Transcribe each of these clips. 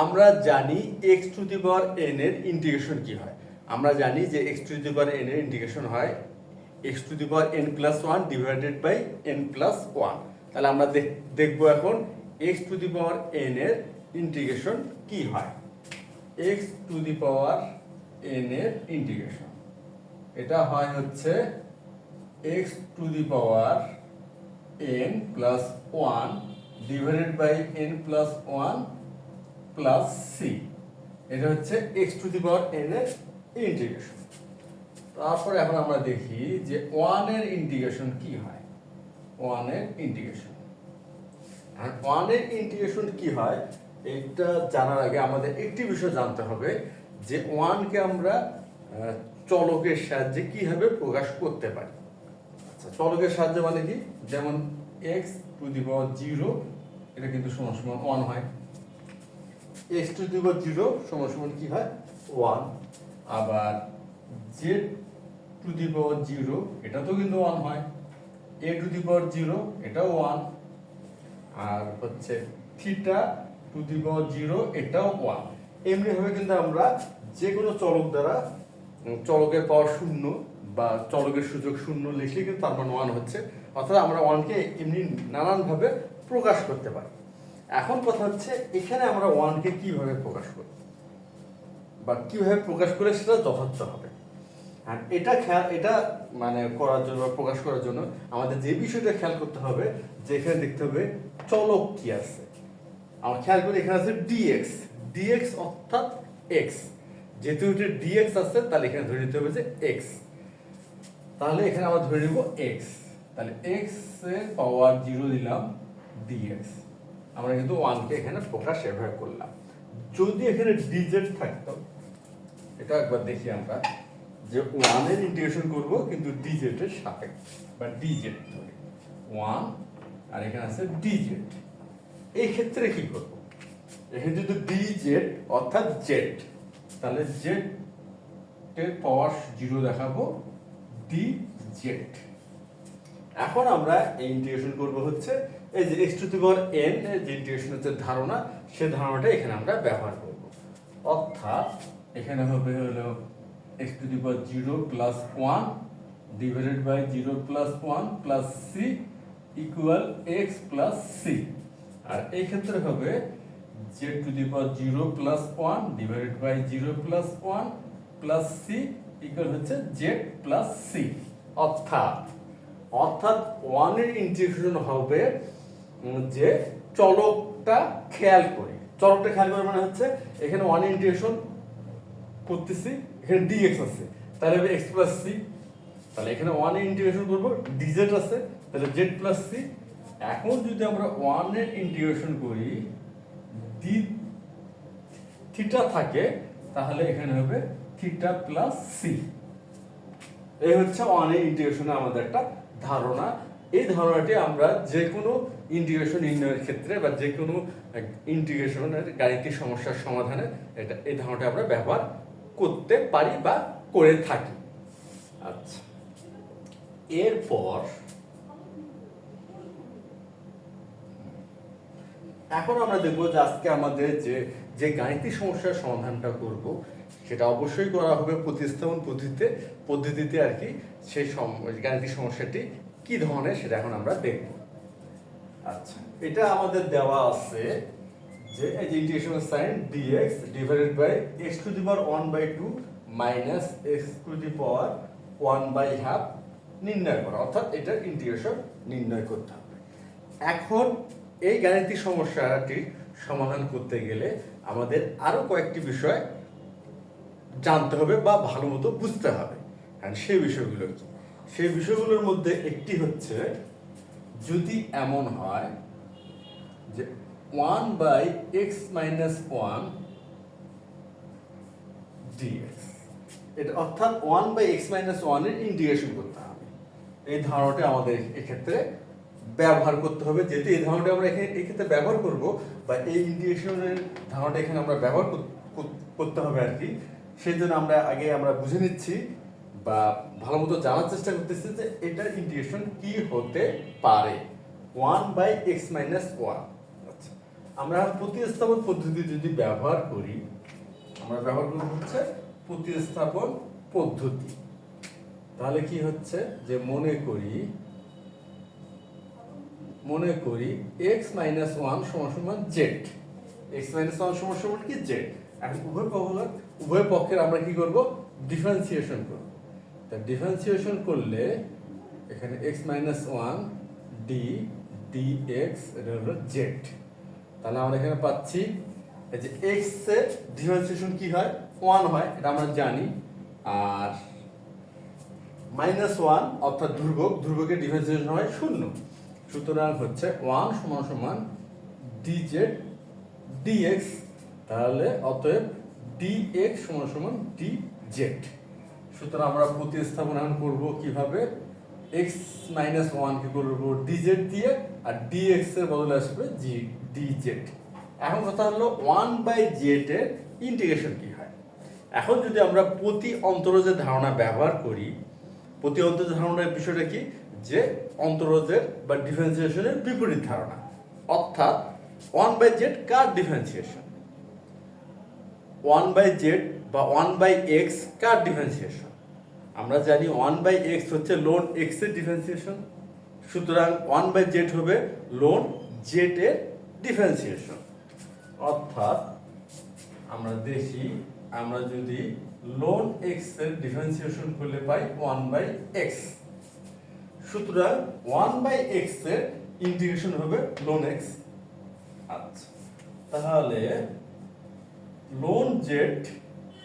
আমরা জানি X to the power N এর ইন্টিগ্রেশন কি হয়। আমরা জানি যে x to the power N এর ইন্টিগ্রেশন হয় X to the power N plus one divided by N plus one. তাহলে আমরা দেখবো এখন X to the power N এর ইন্টিগ্রেশন কি হয়। X to the power N এর ইন্টিগ্রেশন এটা হয় হচ্ছে X to the power N plus one divided by N plus one plus C. এটা হচ্ছে X to the power N এর ইন্টিগ্রেশন। তারপরে এখন আমরা দেখি যে ওয়ান এর ইন্টিগ্রেশন কি হয়। ওয়ান এর ইন্টিগ্রেশন আর ওয়ান এর ইন্টিগ্রেশন কি হয় এটা জানার আগে আমাদের একটি বিষয় জানতে হবে যে ওয়ানকে আমরা চলকের সাহায্যে কিভাবে প্রকাশ করতে পারি। আচ্ছা, চলকের সাহায্যে মানে কি, যেমন x to the power zero এটা কিন্তু সমান সমান ওয়ান হয়। X to the power zero সমান সমান কি হয় ওয়ান। আবার Z to the power zero এটা তো কিন্তু ওয়ান হয়। এ টু দি পাওয়ার জিরো এটাও ওয়ান। আর হচ্ছে theta to the power zero এটাও ওয়ান। এমনি ভাবে কিন্তু আমরা যে কোনো চলক দ্বারা চলকের পাওয়ার শূন্য বা চলকের সূচক শূন্য লিখলে কিন্তু তার মান ওয়ান হচ্ছে। অর্থাৎ আমরা ওয়ানকে এমনি নানানভাবে প্রকাশ করতে পারি। এখন কথা হচ্ছে এখানে আমরা ওয়ানকে কিভাবে প্রকাশ করি বা কিভাবে প্রকাশ করে সেটা যথার্থ হবে। আর এটা মানে করার জন্য প্রকাশ করার জন্য আমাদের যে বিষয়টা খেয়াল করতে হবে যে এখানে দেখতে হবে চলক কি আছে। আমরা খেয়াল করি এখানে আছে ডিএক্স। ডিএক্স অর্থাৎ এক্স, যেহেতু এটা ডিএক্স আছে তাহলে এখানে ধরে নিতে হবে যে এক্স। তাহলে এখানে আমরা ধরে নিব এক্স। তাহলে এক্স এর পাওয়ার জিরো দিলাম ডিএক্স। আমরা কিন্তু ওয়ানকে এখানে প্রকাশ এভাবে করলাম। যদি এখানে ডিজেড থাকতো, এটা একবার দেখি আমরা যে ওয়ানের ইন্টিগ্রেশন করব কিন্তু ডিজেড এর সাপেক্ষে বা ডিজেড ধরে ওয়ান আর এখানে আছে ডিজেড। এই ক্ষেত্রে কি করব, এখানে যদি ডিজেড অর্থাৎ জেড, তাহলে জেড এর পাওয়ার জিরো দেখাবো ডি জেড। এখন আমরা এই ইন্টিগ্রেশন করব হচ্ছে এই যে x to the power N এর যে ইন্টিগ্রেশন হচ্ছে ধারণা, সেই ধারণাটা এখানে আমরা ব্যবহার করব। অর্থাৎ এখানে হবে হলো x to the power zero plus one divided by zero plus one plus c equal x plus c. আর এই ক্ষেত্রে হবে z to the power zero plus one divided by zero plus one plus c equal হচ্ছে z plus c. অর্থাৎ ওয়ানের integration হবে যে চলকটা খেয়াল করে। চলকটা খেয়াল করে মানে হচ্ছে এখানে ওয়ান ইন্টিগ্রেশন করতেছি, এখানে ডিএক্স আছে তাহলে হবে এক্স প্লাস সি। তাহলে এখানে ওয়ান এর ইন্টিগ্রেশন করবো, ডিজেড আছে তাহলে জেড প্লাস সি। এখন যদি আমরা ওয়ান এর ইন্টিগ্রেশন করি ডি থিটা থাকে তাহলে এখানে হবে থিটা প্লাস সি। এই হচ্ছে ওয়ান এর ইন্টিগ্রেশনে আমাদের একটা ধারণা। এই ধারণাটি আমরা যে কোনো ইন্টিগ্রেশন নির্ণয়ের ক্ষেত্রে বা যে কোনো ইন্টিগ্রেশনের গাণিতিক সমস্যার সমাধানে এই ধারণাটি আমরা ব্যবহার করতে পারি বা করে থাকি। আচ্ছা, এরপর এখন আমরা দেখবো যে আজকে আমাদের যে গাণিতিক সমস্যার সমাধানটা করব সেটা অবশ্যই করা হবে প্রতিস্থাপন পদ্ধতিতে আর কি। সেই গাণিতিক সমস্যাটি কি ধরনের সেটা এখন আমরা দেখব। আচ্ছা, এটা আমাদের দেওয়া আছে যে এই যে integration sine dx divided by x to the power 1/2 minus x to the power 1/2 নির্ণয় করা, অর্থাৎ এটার ইন্টিগ্রেশন নির্ণয় করতে হবে। এখন এই গাণিতিক সমস্যাটি সমাধান করতে গেলে আমাদের আরো কয়েকটি বিষয় জানতে হবে বা ভালো মতো বুঝতে হবে। আর সেই বিষয়গুলো কি, সেই বিষয়গুলোর মধ্যে একটি হচ্ছে যদি এমন হয় যে 1/x minus 1 dx, এটা অর্থাৎ 1/x minus 1 এর ইন্টিগ্রেশন করতে হবে। এই ধারণাটা আমাদের এক্ষেত্রে ব্যবহার করতে হবে। যেহেতু এই ধারণাটা আমরা এই ক্ষেত্রে ব্যবহার করব বা এই ইন্টিগ্রেশনের ধারণাটা এখানে আমরা ব্যবহার করতে হবে আর কি, সেই জন্য আমরা বুঝে নিচ্ছি বা ভালো মতো জানার চেষ্টা করতেছি যে এটার ইন্টিগ্রেশন কি হতে পারে 1/x minus 1। আচ্ছা, আমরা প্রতিস্থাপন পদ্ধতি যদি ব্যবহার করি, আমরা ব্যবহার করব হচ্ছে প্রতিস্থাপন পদ্ধতি। তাহলে কি হচ্ছে যে মনে করি x - 1 সমান z, x - 1 সমান কি z। এখন উভয় পক্ষের আমরা কি করব, ডিফারেন্সিয়েশন করব। তা ডিফারেন্সিয়েশন করলে এখানে x - 1 d dx এটা হলো z। তাহলে আমরা এখানে পাচ্ছি এই যে x এর ডিফারেন্সিয়েশন কি হয়, 1 হয়, এটা আমরা জানি। আর -1 অর্থাৎ ধ্রুবকের ডিফারেন্সিয়েশন হয় 0। সুতরাং হচ্ছে 1 সমান dz dx। তাহলে অতএব dx সমান dz। সুতরাং আমরা প্রতিস্থাপন এখন করব কিভাবে, x - 1 কে করব dz দিয়ে, আর dx এর বদলে আসবে dz। এখন কথা হলো 1/z এর ইন্টিগ্রেশন কি হয়। এখন যদি আমরা প্রতি অন্তরজের ধারণা ব্যবহার করি, প্রতি অন্তরজের ধারণার বিষয়টা কি, যে অন্তরজের বা ডিফারেন্সিয়েশনের বিপরীত ধারণা, অর্থাৎ 1/z কার ডিফারেন্সিয়েশন, 1/z বা 1/x কার ডিফারেন্সিয়েশন। আমরা জানি 1/x হচ্ছে ln x এর ডিফারেন্সিয়েশন। সুতরাং 1/z হবে ln z এর ডিফারেন্সিয়েশন। অর্থাৎ আমরা দেখি, আমরা যদি ln x এর ডিফারেন্সিয়েশন করলে পাই 1/x। সুতরাং 1/x এর ইন্টিগ্রেশন হবে ln x। আচ্ছা, তাহলে ln z,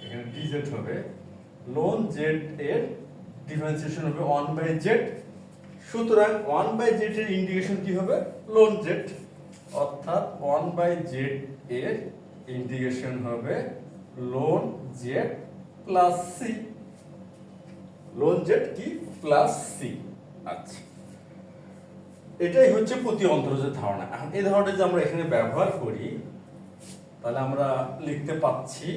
এখানে dz হবে, ln z এর ডিফারেন্সিয়েশন হবে 1/z। সুতরাং 1/z এর ইন্টিগ্রেশন কি হবে, ln z। অর্থাৎ 1/z এর ইন্টিগ্রেশন হবে ln z plus c, ln z কি প্লাস c। আচ্ছা, এটাই হচ্ছে প্রতি অন্তরজের ধারণা। এখন এই ধারণাটা যদি আমরা এখানে ব্যবহার করি, তাহলে আমরা লিখতে পাচ্ছি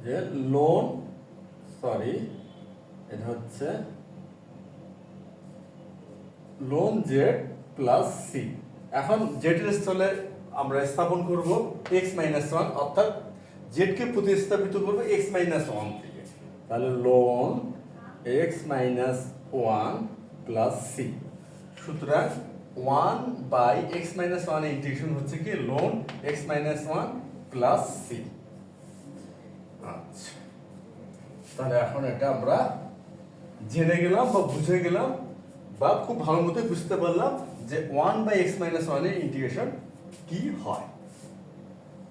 যে এটা হচ্ছে ln z প্লাস c। এখন z এর স্থলে আমরা স্থাপন করব x - 1, অর্থাৎ z কে প্রতিস্থাপিত করব x - 1 থেকে। তাহলে ln x - 1 প্লাস c। সুতরাং 1/x - 1 এর ইন্টিগ্রেশন হচ্ছে কি ln x - 1 প্লাস c। আচ্ছা, তাহলে এখন এটা আমরা জেনে গেলাম বা বুঝে গেলাম বা খুব ভালো মতো বুঝতে পারলাম যে 1/x - 1 এর ইন্টিগ্রেশন কি হয়।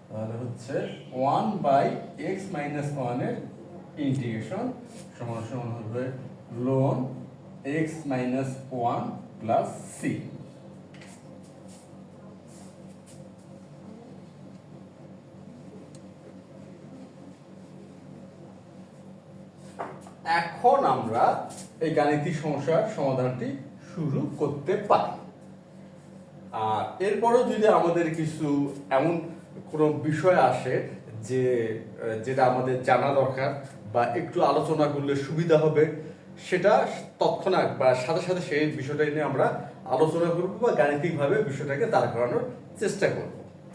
তাহলে হচ্ছে 1/x - 1 এর ইন্টিগ্রেশন সমান হবে ln x - 1 প্লাস c। এখন আমরা এই গাণিতিক সমস্যার সমাধানটি শুরু করতে পারি। আর এরপরও যদি আমাদের কিছু এমন কোনো বিষয় আসে যেটা আমাদের জানা দরকার বা একটু আলোচনা করলে সুবিধা হবে, সেটা তৎক্ষণাৎ বা সাথে সাথে সেই বিষয়টা নিয়ে আমরা আলোচনা করব বা গাণিতিকভাবে বিষয়টাকে দাঁড় করানোর চেষ্টা করব।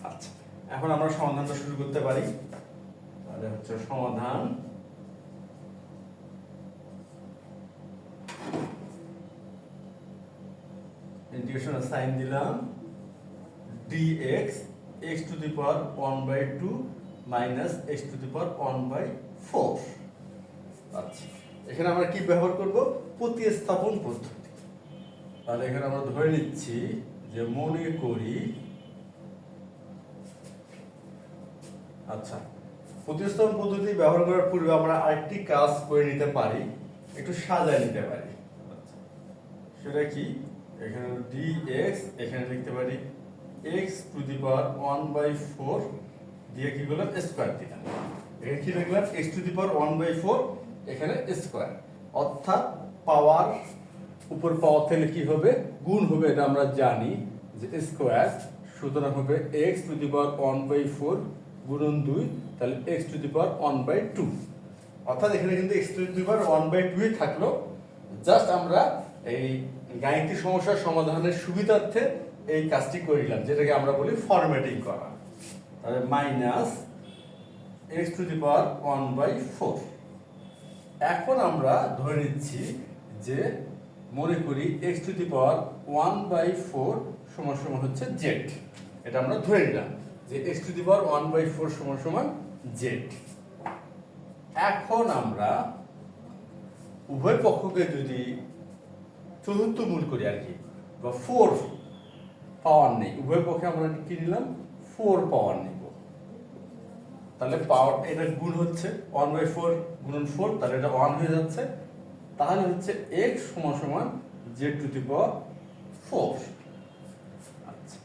আচ্ছা, এখন আমরা সমাধানটা শুরু করতে পারি। তাহলে হচ্ছে সমাধান, ইন্টিগ্রেশন সাইন দিলাম, dx x⁴ মাইনাস x⁴। আচ্ছা, এখানে আমরা কি ব্যবহার করব, প্রতিস্থাপন পদ্ধতি। তাহলে এখানে আমরা ধরে নিচ্ছি যে মনে করি, আচ্ছা, প্রতিস্থাপন পদ্ধতি ব্যবহার করার পূর্বে আমরা আরেকটি কাজ করে নিতে পারি, একটু সাজায় নিতে পারি। আচ্ছা, সেটা কি, এখানে dx, এখানে লিখতে পারি x⁴ দিয়ে কি করলাম, স্কয়ার দিলাম। এখানে কি লিখলাম, x⁴ এখানে স্কয়ার, অর্থাৎ পাওয়ার উপর পাওয়ার থেকে কি হবে, গুণ হবে, এটা আমরা জানি যে স্কয়ার। সুতরাং হবে x⁴ গুণন 2, তাহলে x⁴ অর্থাৎ এখানে কিন্তু x⁴ থাকলো। জাস্ট আমরা এই গাণিতিক সমস্যার সমাধানের সুবিধার্থে এই কাজটি করিলাম, যেটাকে আমরা বলি ফরম্যাটিং করা। তাহলে মাইনাস এক্স টু দি পাওয়ার 1/4। এখন আমরা ধরে নিচ্ছি যে মনে করি এক্স টু দি পাওয়ার 1/4 সমান সমান হচ্ছে জেড। এটা আমরা ধরে নিলাম যে এক্স টু দি পাওয়ার 1/4 সমান সমান জেড। এখন আমরা উভয় পক্ষকে যদি চতুর্থ মূল করি আর কি, বা 4 পাওয়ার নেই, উভয় পক্ষে আমরা কি নিলাম 4 পাওয়ার নিব। তাহলে পাওয়ার এটা গুণ হচ্ছে 1/4 গুণন 4, তাহলে এটা 1 হয়ে যাচ্ছে। তাহলে হচ্ছে x সমান সমান z টু দি পাওয়ার 4। আচ্ছা,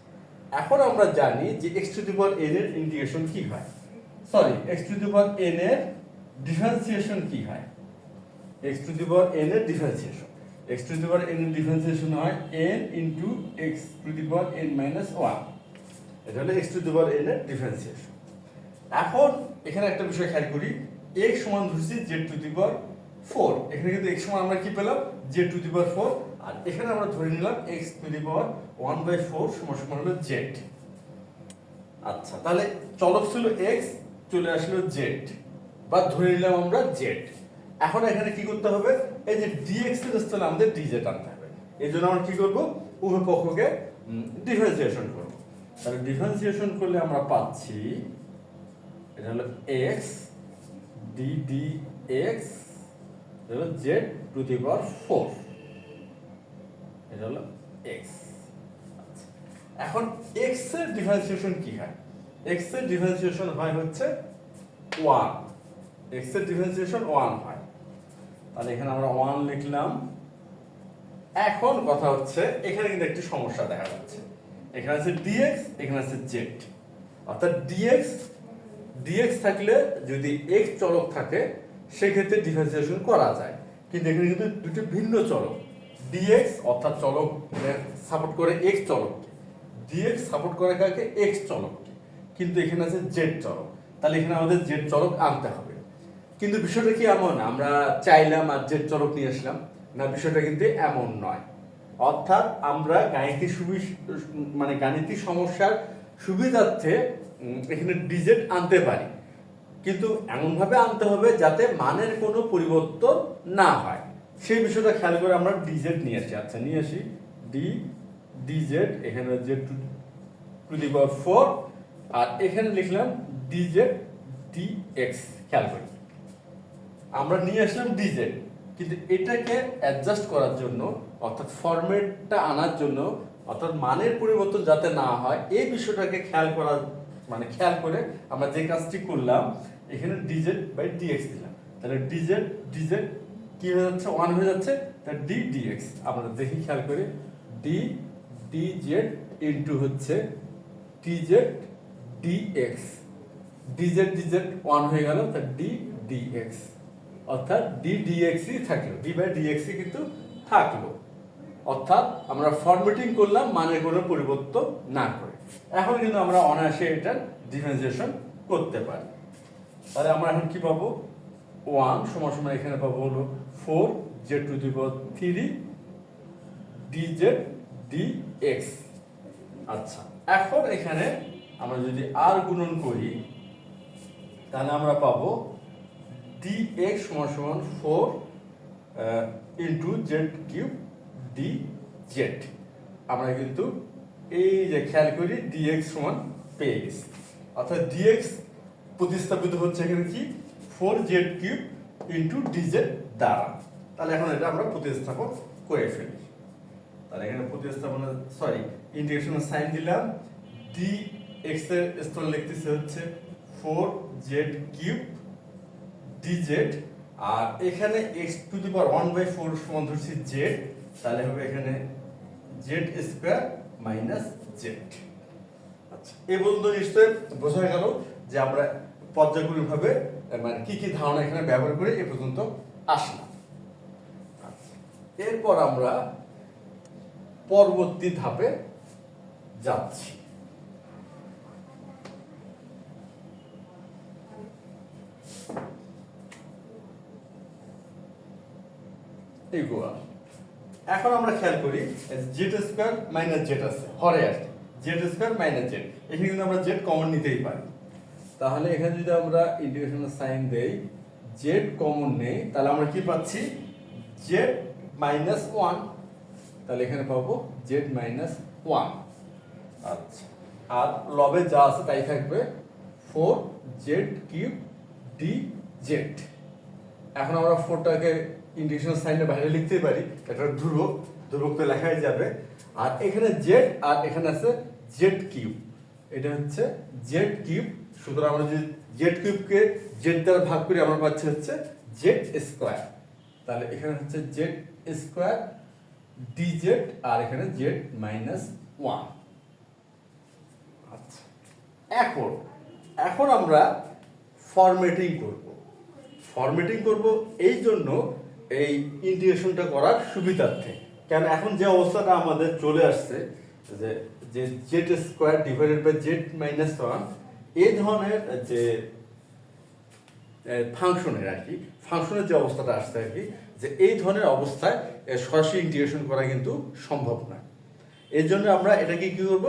এখন আমরা জানি যে x to the power n এর ইন্টিগ্রেশন কি হয়, sorry x to the power n এর ডিফারেন্সিয়েশন কি হয়। x to the power n এর differentiation, x to the power n এর ডিফারেন্সিয়েশন হয় n into x to the power n minus 1। এটা হলো x to the power n এর differentiation. এখন এখানে একটা বিষয় খেয়াল করি, x সমান ধরছি z টু দি পাওয়ার 4। এখানে কিন্তু x সমান আমরা কি পেলাম z টু দি পাওয়ার 4, আর এখানে আমরা ধরে নিলাম x টু দি পাওয়ার 1/4 সমান সমান হলো z। আচ্ছা, তাহলে চলক ছিল x, চলে আসলো z, বা ধরে নিলাম আমরা z। এখন এখানে কি করতে হবে, এই যে dx এর স্থানে আমাদের dz আনতে হবে। এই জন্য আমরা কি করব, উভয় পক্ষকে ডিফারেন্সিয়েশন করব। তাহলে ডিফারেন্সিয়েশন করলে আমরা পাচ্ছি এটা হলো x ddx হলো z টু দি পাওয়ার 4, এটা হলো x। আচ্ছা, এখন x এর ডিফারেন্সিয়েশন কি হয়, x এর ডিফারেন্সিয়েশন হয় হচ্ছে 1, x এর ডিফারেন্সিয়েশন 1 হয়। তাহলে এখানে আমরা 1 লিখলাম। এখন কথা হচ্ছে এখানে কিন্তু একটি সমস্যা দেখা যাচ্ছে, এখানে আছে dx, এখানে আছে z। অর্থাৎ dx থাকলে যদি x চলক থাকে সেক্ষেত্রে ডিফারেন্সিয়েশন করা যায়, কিন্তু এখানে কিন্তু দুটো ভিন্ন চলক। dx অর্থাৎ চলক সাপোর্ট করে x চলককে, dx সাপোর্ট করে কাকে x চলককে, কিন্তু এখানে আছে z চলক। তাহলে এখানে আমাদের z চলক আনতে হবে। কিন্তু বিষয়টা কি এমন আমরা চাইলাম আর z চলক নিয়ে আসলাম না, বিষয়টা কিন্তু এমন নয়। অর্থাৎ আমরা গাণিতিক সমস্যার সুবিধার্থে এখানে dz আনতে পারি, কিন্তু এমনভাবে আনতে হবে যাতে মানের কোনো পরিবর্তন না হয়। সেই বিষয়টা খেয়াল করে আমরা dz নিয়ে আসি। আচ্ছা, নিয়ে আসি dz, এখানে z টু দি পাওয়ার 4, আর এখানে লিখলাম dz dx। খেয়াল করি আমরা নিয়ে আসলাম dz, কিন্তু এটাকে অ্যাডজাস্ট করার জন্য, অর্থাৎ ফরম্যাটটা আনার জন্য, অর্থাৎ মানের পরিবর্তন যাতে না হয় এই বিষয়টাকে খেয়াল করে আমরা যে কাজটি করলাম, এখানে dz বাই dx দিলাম। তাহলে dz কি হয়ে যাচ্ছে 1 হয়ে যাচ্ছে, তাহলে dx আমরা দেখি খেয়াল করে dz ইনটু হচ্ছে dz dx, dz 1 হয়ে গেল, তাহলে dx অর্থাৎ dx ই থাকলো, d বাই dx ই কিন্তু থাকলো। অর্থাৎ আমরা ফরম্যাটিং করলাম মানের কোনো পরিবর্তন না করে। এখন কিন্তু আমরা অনায়াসে এটা ডিফারেন্সিয়েশন করতে পারি। তাহলে আমরা এখন কি পাবো, 1 সমান সমান এখানে পাবো হলো 4 z to the power 3 dz dx। আচ্ছা, এখন এখানে আমরা যদি আর গুণন করি তাহলে আমরা পাবো dx সমান সমান 4 ইনটু z কিউব dz। আমরা কিন্তু এই যে খেয়াল করি dx সমান পেয়ে গেছি, অর্থাৎ dx প্রতিস্থাপিত হচ্ছে এখানে কি 4z কিউব ইনটু dz দ্বারা। তাহলে এখন এটা আমরা প্রতিস্থাপন করে ফেলি। তাহলে এখানে প্রতিস্থাপনা ইন্টিগ্রেশনের সাইন দিলাম, dx এর স্থলে লিখতেছে হচ্ছে 4z কিউব dz, আর এখানে x টু দি পাওয়ার 1/4 সমান ধরছি z, তাহলে হবে এখানে z স্কয়ার মাইনাস z। আচ্ছা, এই পর্যন্ত নিশ্চয়ই বোঝা গেল যে আমরা পর্যায়ক্রমিকভাবে কি কি ধারণা এখানে ব্যবহার করে এ পর্যন্ত আসলাম। এরপর আমরা পরবর্তী ধাপে যাচ্ছি। এখন আমরা খেয়াল করি z স্কয়ার মাইনাস z আছে, হরে আসে জেড স্কোয়ার মাইনাস জেড, এখানে কিন্তু আমরা জেড কমন নিতেই পারি। তাহলে এখানে যদি আমরা ইন্টিগ্রেশনের সাইন দেই, জেড কমন নেই, তাহলে আমরা কি পাচ্ছি জেড মাইনাস ওয়ান, তাহলে এখানে পাবো জেড মাইনাস ওয়ান। আচ্ছা, আর লবে যা আছে তাই থাকবে, four Z cube D Z. এখন আমরা ফোরটাকে ইন্টিগ্রেশন সাইনের বাইরে লিখতে পারি, এটা ধ্রুবক, ধ্রুবক তো লেখাই যাবে। আর এখানে জেড আর এখানে আছে জেড কিউব, এটা হচ্ছে জেড কিউব। সুতরাং আমরা যদি জেড কিউবকে জেড দ্বারা ভাগ করি আমরা পাচ্ছি হচ্ছে জেড স্কোয়ার। তাহলে এখানে হচ্ছে জেড স্কোয়ার ডি জেড আর এখানে জেড মাইনাস ওয়ান। আচ্ছা, এখন আমরা ফরম্যাটিং করব। ফরম্যাটিং করব এই জন্য এই ইন্টিগ্রেশনটা করার সুবিধার্থে, কেন এখন যে অবস্থাটা আমাদের চলে আসছে যে যে Z square divided by Z minus one, এই ধরনের যে ফাংশনের আর কি, ফাংশনের যে অবস্থাটা আসছে আর কি, যে এই ধরনের অবস্থায় সরাসরি ইন্টিগ্রেশন করা কিন্তু সম্ভব নয়। এর জন্য আমরা এটাকে কি করব,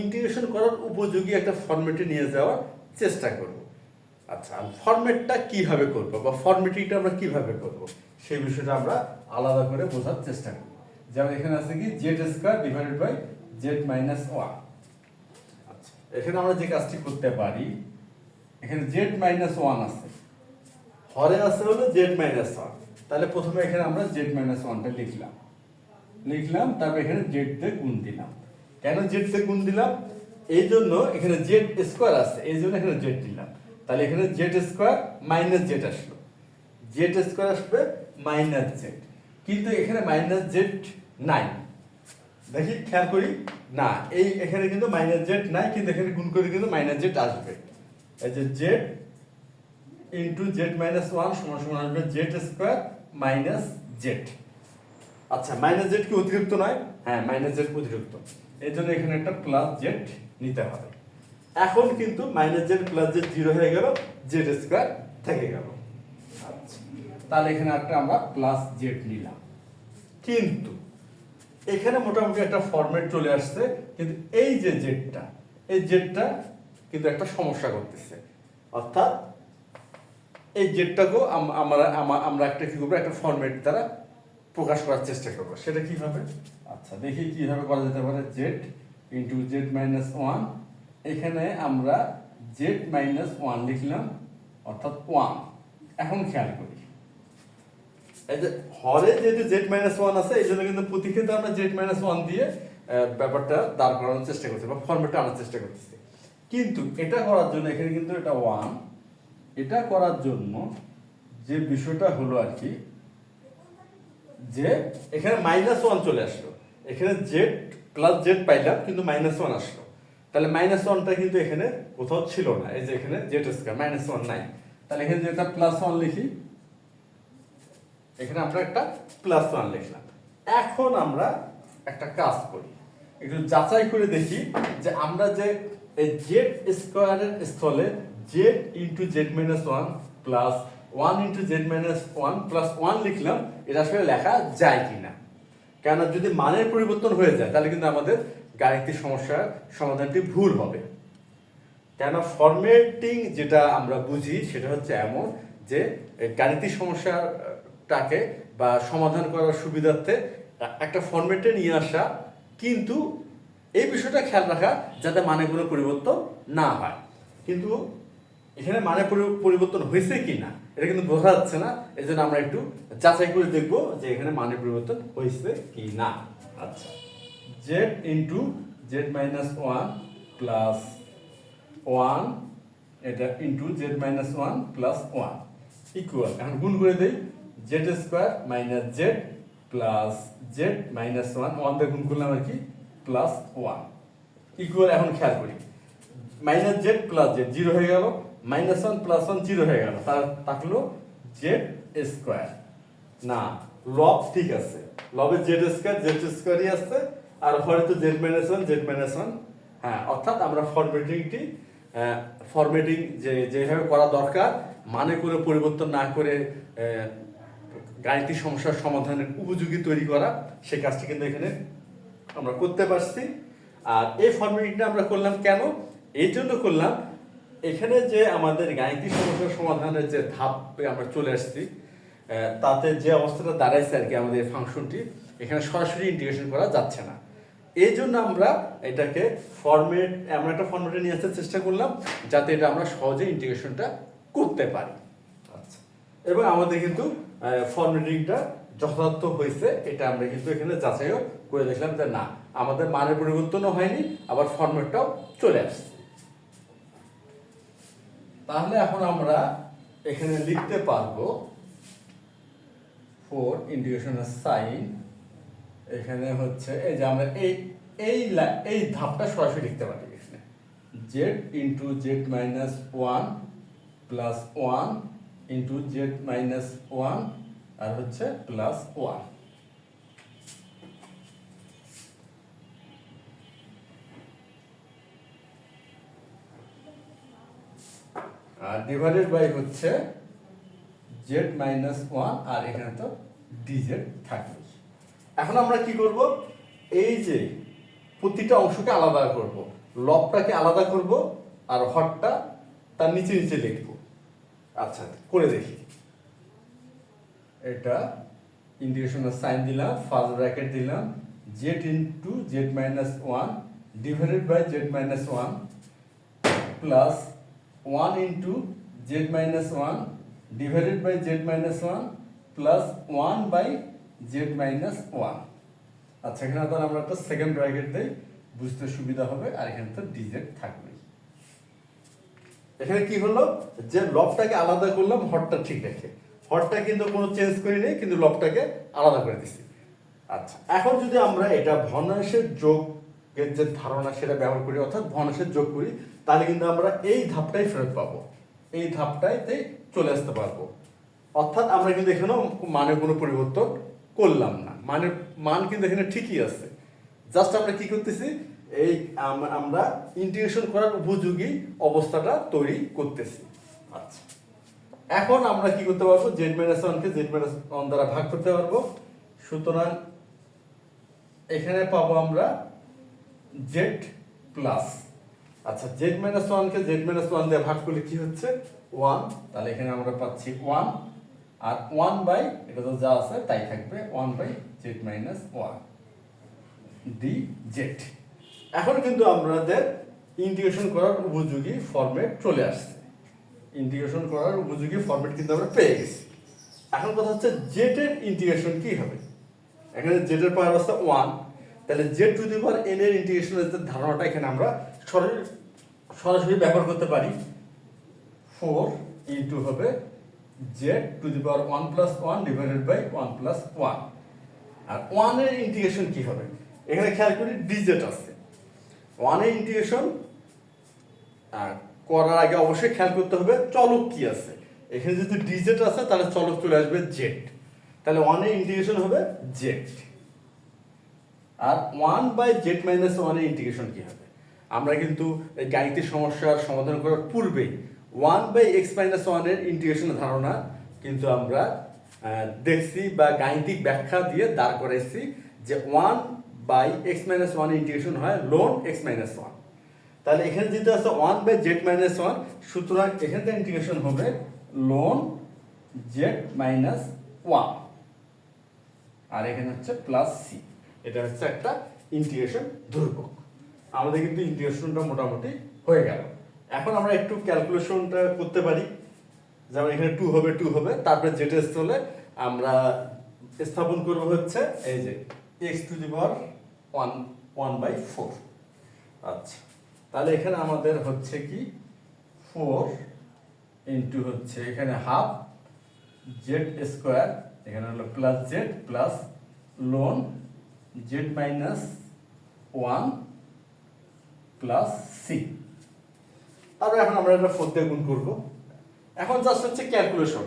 ইন্টিগ্রেশন করার উপযোগী একটা ফরম্যাটে নিয়ে যাওয়ার চেষ্টা করব। আচ্ছা, ফরম্যাটটা কিভাবে করব বা ফরম্যাটিংটা আমরা কিভাবে করব সেই বিষয়টা আমরা আলাদা করে বোঝার চেষ্টা করব। যেমন এখানে আছে কি Z square divided by Z minus one. আচ্ছা, এখানে আমরা যে কাজটি করতে পারি, এখানে জেড মাইনাস ওয়ান আছে, হরে আছে হলো জেড মাইনাস ওয়ান, তাহলে প্রথমে এখানে আমরা জেড মাইনাস ওয়ানটা লিখলাম, তারপর এখানে জেড দিয়ে গুণ দিলাম। কেন জেড দিয়ে গুণ দিলাম? এই জন্য এখানে জেড স্কোয়ার আছে, এই জন্য এখানে জেড দিলাম। তাহলে এখানে জেড স্কোয়ার মাইনাস জেড আসলো, জেড স্কোয়ার আসবে মাইনাস জেড, কিন্তু এখানে মাইনাস জেড নাই। দেখি খেয়াল করি, না এই এখানে কিন্তু মাইনাস জেড নাই, কিন্তু এখানে গুণ করে কিন্তু মাইনাস জেড আসবে। এই যে Z into Z minus one সমান সমান আসবে জেড স্কোয়ার মাইনাস জেড। আচ্ছা, মাইনাস জেড কি অতিরিক্ত নয়? হ্যাঁ, মাইনাস জেড অতিরিক্ত, এই জন্য এখানে একটা প্লাস জেড নিতে হবে। এখন কিন্তু minus z plus Z zero হয়ে গেল, জেড স্কোয়ার থেকে গেল। আচ্ছা, তাহলে এখানে একটা আমরা প্লাস জেড নিলাম, কিন্তু এখানে মোটামুটি একটা ফরম্যাট চলে আসছে, কিন্তু এই যে জেডটা, এই জেডটা কিন্তু একটা সমস্যা করতেছে। অর্থাৎ এই জেডটাকেও আমরা একটা কি করবো, একটা ফরম্যাট দ্বারা প্রকাশ করার চেষ্টা করবো। সেটা কিভাবে? আচ্ছা, দেখি কিভাবে করা যেতে পারে। Z into Z minus one, এখানে আমরা জেড মাইনাস ওয়ান লিখলাম, অর্থাৎ ওয়ান। এখন খেয়াল করি, এই যে হরে যেহেতু জেড মাইনাস ওয়ান আছে, এই জন্য কিন্তু প্রতি ক্ষেত্রে আমরা জেড মাইনাস ওয়ান দিয়ে ব্যাপারটা দাঁড় করানোর চেষ্টা করছি বা ফরম্যাটটা আনার চেষ্টা করতেছি। কিন্তু এটা করার জন্য এখানে কিন্তু এটা ওয়ান, এটা করার জন্য যে বিষয়টা হলো আর কি, যে এখানে মাইনাস ওয়ান চলে আসলো, এখানে জেড প্লাস জেড পাইলাম কিন্তু মাইনাস ওয়ান আসলো। তাহলে মাইনাস ওয়ানটা কিন্তু এখানে কোথাও ছিল না, এই যে এখানে জেড স্কয়ার মাইনাস ওয়ান নাই। তাহলে এখানে যেটা প্লাস ওয়ান লিখি, এখানে আমরা একটা প্লাস ওয়ান লিখলাম। এখন আমরা একটা কাজ করি, একটু যাচাই করে দেখি যে আমরা যে এই জেড স্কোয়ারের স্থলে Z into Z minus one plus one into Z minus one plus one লিখলাম, এটা আসলে লেখা যায় কিনা। কেন, যদি মানের পরিবর্তন হয়ে যায় তাহলে কিন্তু আমাদের গাণিতিক সমস্যার সমাধানটি ভুল হবে। কেন, ফরম্যাটিং যেটা আমরা বুঝি সেটা হচ্ছে এমন যে গাণিতিক সমস্যাটাকে বা সমাধান করার সুবিধার্থে একটা ফরম্যাটে নিয়ে আসা, কিন্তু এই বিষয়টা খেয়াল রাখা যাতে মানে কোনো পরিবর্তন না হয়। কিন্তু এখানে মানে পরিবর্তন হয়েছে কি না এটা কিন্তু বোঝা যাচ্ছে না, এই জন্য আমরা একটু যাচাই করে দেখব যে এখানে মানে পরিবর্তন হয়েছে কি না। আচ্ছা, z into Z minus one plus one, এটা into Z minus one plus one equal, এখন গুণ করে দেই, z square minus z plus z minus one, one দিয়ে গুণ করলাম আর কি, প্লাস ওয়ান ইকুয়াল। এখন খেয়াল করি, minus z plus Z zero হয়ে গেল, minus one plus one zero হয়ে গেল, তার থাকলো জেড স্কোয়ার। না, লব ঠিক আছে, লবে জেড স্কোয়ারই আসছে, আর হয়তো জেড মাইনাস ওয়ান। হ্যাঁ, অর্থাৎ আমরা ফরম্যাটিং যেভাবে করা দরকার, মানে করে পরিবর্তন না করে গাণিতিক সমস্যার সমাধানের উপযোগী তৈরি করা, সেই কাজটি কিন্তু এখানে আমরা করতে পারছি। আর এই ফর্মেটিংটা আমরা করলাম কেন? এই জন্য করলাম, এখানে যে আমাদের গাণিতিক সমস্যার সমাধানের যে ধাপে আমরা চলে আসছি, তাতে যে অবস্থাটা দাঁড়াইছে আর কি, আমাদের ফাংশনটি এখানে সরাসরি ইন্টিগ্রেশন করা যাচ্ছে না। এই জন্য আমরা এটাকে এমন একটা ফরম্যাটে নিয়ে আসার চেষ্টা করলাম যাতে এটা আমরা সহজে ইন্টিগ্রেশনটা করতে পারি। আচ্ছা, এবং আমাদের কিন্তু ফরম্যাটিংটা যথার্থ হয়েছে, এটা আমরা কিন্তু এখানে যাচাইও করে দেখলাম যে না, আমাদের মানের পরিবর্তনও হয়নি, আবার ফরম্যাটটাও চলে আসছে। তাহলে এখন আমরা এখানে লিখতে পারবো 4 ইন্টিগ্রেশনের সাইন, এখানে হচ্ছে এই যে আমরা এই ধাপটা সরাসরি লিখতে পারি এখানে z into Z minus 1 plus 1 into Z minus 1 আর হচ্ছে প্লাস 1। আর ডিভাইডেড বাই হচ্ছে z মাইনাস 1 আর এখানে তো dz থাকবে। এখন আমরা কি করব, এই যে প্রতিটা অংশকে আলাদা করব, লবটাকে আলাদা করব আর হরটা তার নিচে নিচে লিখব। আচ্ছা, করে দেখি। এটা ইন্টিগ্রেশনের সাইন দিলাম, ফার্স্ট ব্র্যাকেট দিলাম z into Z minus 1 divided by Z minus 1 plus 1 into Z minus 1 divided by Z minus 1 plus 1 by Z minus 1। আচ্ছা, এখানে তো আমরা একটা সেকেন্ড ব্র্যাকেট দিই, বুঝতে সুবিধা হবে, আর এখানে তো ডিজেড থাকবে। এখানে কি হলো, যে লবটাকে আলাদা করলাম হরটা ঠিক রেখে, হরটা কিন্তু কোনো চেঞ্জ করি নেই, কিন্তু লবটাকে আলাদা করে দিছি। আচ্ছা, এখন যদি আমরা এটা ভগ্নাংশের যোগের যে ধারণা সেটা ব্যবহার করি, অর্থাৎ ভগ্নাংশের যোগ করি, তাহলে কিন্তু আমরা এই ধাপটাই ফেরত পাবো, এই ধাপটাইতে চলে আসতে পারবো। অর্থাৎ আমরা কিন্তু এখানেও মানে কোনো পরিবর্তন করলাম না, মান কিন্তু এখানে ঠিকই আছে। জাস্ট আমরা কি করতেছি, এই আমরা ইন্টিগ্রেশন করার উপযোগী অবস্থাটা তৈরি করতেছি। আচ্ছা, এখন আমরা কি করতে পারবো, জেড মাইনাস 1 কে জেড মাইনাস 1 দ্বারা ভাগ করতে পারবো। সুতরাং এখানে পাবো আমরা জেড প্লাস, আচ্ছা জেড মাইনাস 1 কে জেড মাইনাস 1 দিয়ে ভাগ করলে কি হচ্ছে 1, তাহলে এখানে আমরা পাচ্ছি 1 আর 1 বাই এটা তো যা আছে তাই থাকবে 1 by Z minus 1 D Z. এখন কিন্তু আমাদের ইন্টিগ্রেশন করার উপযোগী ফরম্যাট চলে আসছে, ইন্টিগ্রেশন করার উপযোগী ফরম্যাট কিন্তু আমরা পেয়ে গেছি। এখন কথা হচ্ছে জেড এর ইন্টিগ্রেশন কি হবে। এখানে জেড এর পাওয়ার আছে 1, তাহলে Z to the power n এর ইন্টিগ্রেশনের যে ধারণাটা এখানে আমরা সরাসরি ব্যবহার করতে পারি। 4 ইন্টু হবে z to the power 1 plus 1 divided by 1 plus 1। আর 1 এর ইন্টিগ্রেশন কি হবে, এখানে খেয়াল করি ডিজেড আছে, 1 এর ইন্টিগ্রেশন করার আগে অবশ্যই খেয়াল করতে হবে চলক কি আছে। এখানে যদি ডিজেড আছে তাহলে চলক চলে আসবে জেড, তাহলে 1 এর ইন্টিগ্রেশন হবে জেড। আর 1 বাই জেড মাইনাস 1 এর ইন্টিগ্রেশন কি হবে, আমরা কিন্তু এই গাণিতিক সমস্যার সমাধান করার পূর্বেই 1 বাই এক্স মাইনাস 1 এর ইন্টিগ্রেশনের ধারণা কিন্তু আমরা দেখছি বা গাণিতিক ব্যাখ্যা দিয়ে দাঁড় করাইছি যে 1 বাই এক্স মাইনাস 1 এর ইন্টিগ্রেশন হয় লন এক্স মাইনাস 1। তাহলে এখানে যেটা আছে 1 বাই জেড মাইনাস 1, সুতরাং এখান থেকে ইন্টিগ্রেশন হবে লন জেড মাইনাস 1 আর এখানে হচ্ছে প্লাস সি। এটা হচ্ছে একটা ইন্টিগ্রেশন ধ্রুবক। আমাদের কিন্তু ইন্টিগ্রেশনটা মোটামুটি হয়ে গেল। এখন আমরা একটু ক্যালকুলেশনটা করতে পারি, যেমন এখানে 2 হবে, তারপরে জেড এস হলে আমরা স্থাপন করব হচ্ছে এই যে x to the power 1 by 4। আচ্ছা, তাহলে এখানে আমাদের হচ্ছে কি 4 ইন্টু হচ্ছে এখানে হাফ জেড স্কোয়ার, এখানে হলো প্লাস জেড প্লাস লন জেড মাইনাস 1 প্লাস সি। তারপরে এখন আমরা এটা 4 দিয়ে গুণ করবো। এখন জাস্ট হচ্ছে ক্যালকুলেশন,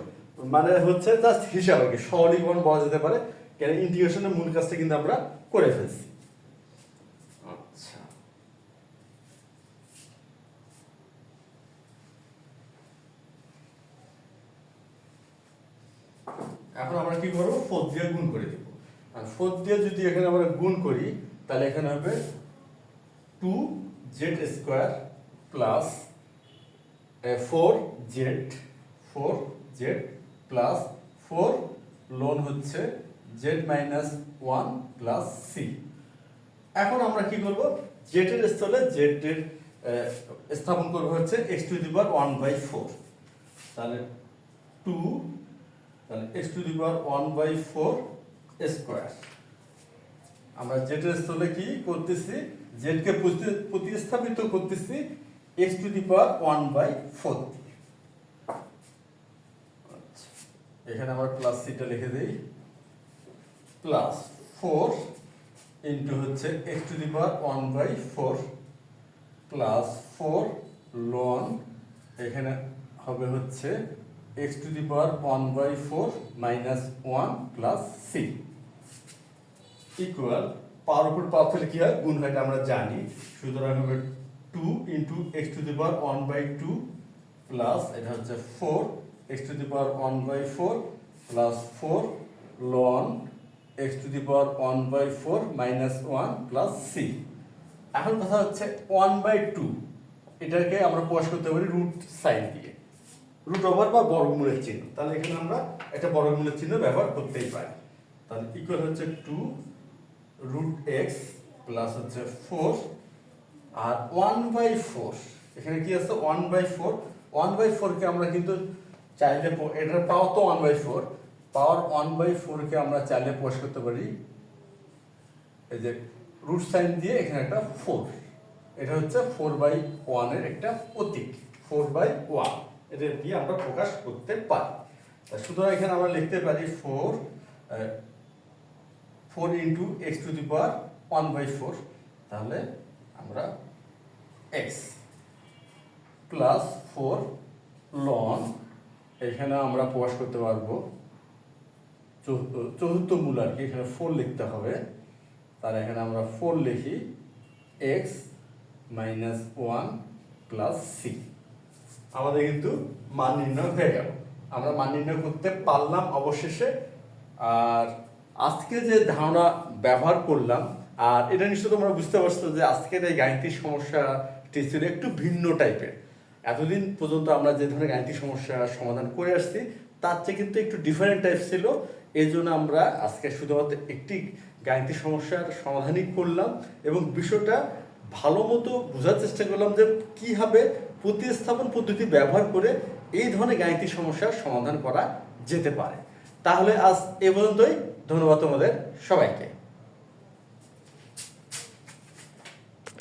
মানে হচ্ছে জাস্ট হিসাব আর কি, সরলীকরণ বলা যেতে পারে, কেন ইন্টিগ্রেশনের মূল কাজটা কিন্তু আমরা করে ফেলছি। আচ্ছা, এখন আমরা কি করবো, 4 দিয়ে গুণ করে দেব। আর 4 দিয়ে যদি এখানে আমরা গুণ করি তাহলে এখানে হবে 2z square plus 4z plus 4 লন হচ্ছে z মাইনাস 1 প্লাস c। এখন আমরা কি করব, z এর স্থলে z এর স্থাপন করব হচ্ছে x টু দি পাওয়ার 1/4, তাহলে 2, তাহলে x to the power 1/4 square. আমরা z এর স্থলে কি করতেছি, z কে প্রতিস্থাপিত করতেছি x টু দি পাওয়ার 1/4। এখানে আমরা প্লাস সিটা লিখে দেই, প্লাস 4 ইন্টু হচ্ছে x to the power 1/4 plus 4 লন, এখানে হবে হচ্ছে x to the power 1/4 minus 1 plus c equal, power উপর পাওয়ার ফেলে কি হয়, গুণ হয়, এটা আমরা জানি। সুতরাং হবে 2 into x to the power 1/2 plus এটা হচ্ছে 4 x to the power 1/4 plus 4 লন x to the power 1/4 minus 1 plus c। এখন কথা হচ্ছে 1/2 এটাকে আমরা প্রকাশ করতে পারি রুট সাইন দিয়ে, রুট ওভার বা বর্গমূলের চিহ্ন। তাহলে এখানে আমরা একটা বর্গমূলের চিহ্ন ব্যবহার করতেই পারি। তাহলে ইকুয়াল হচ্ছে 2 রুট এক্স প্লাস হচ্ছে 4 আর 1/4, এখানে কি আছে 1/4, 1/4 কে আমরা কিন্তু চাইলে, এটার পাওয়ার তো 1/4, পাওয়ার 1/4 কে আমরা চাইলে প্রকাশ করতে পারি এই যে রুট সাইন দিয়ে, এখানে একটা 4, এটা হচ্ছে 4/1 এর একটা প্রতীক, 4/1 এটা দিয়ে আমরা প্রকাশ করতে পারি। সুতরাং এখানে আমরা লিখতে পারি 4 ইন্টু x টু দি পাওয়ার 1/4, তাহলে আমরা x প্লাস 4 লন, এখানে আমরা প্রকাশ করতে পারবো চতুর্থ মূল আর কি, এখানে 4 লিখতে হবে। তাহলে এখানে আমরা 4 লিখি x মাইনাস 1 প্লাস c। আমাদের কিন্তু মান নির্ণয় হয়ে গেল, আমরা মান নির্ণয় করতে পারলাম অবশেষে। আর আজকে যে ধারণা ব্যবহার করলাম, আর এটা নিশ্চয় তোমরা বুঝতে পারছো যে আজকের এই গাণিতিক সমস্যাটি ছিল একটু ভিন্ন টাইপের। এতদিন পর্যন্ত আমরা যে ধরনের গাণিতিক সমস্যা সমাধান করে আসছি তার চেয়ে কিন্তু একটু ডিফারেন্ট টাইপ ছিল। এই জন্য আমরা আজকে শুধুমাত্র একটি গাণিতিক সমস্যার সমাধানই করলাম এবং বিষয়টা ভালো মতো বোঝার চেষ্টা করলাম যে কীভাবে প্রতিস্থাপন পদ্ধতি ব্যবহার করে এই ধরনের গাণিতিক সমস্যার সমাধান করা যেতে পারে। তাহলে আজ এ পর্যন্তই, ধন্যবাদ তোমাদের সবাইকে।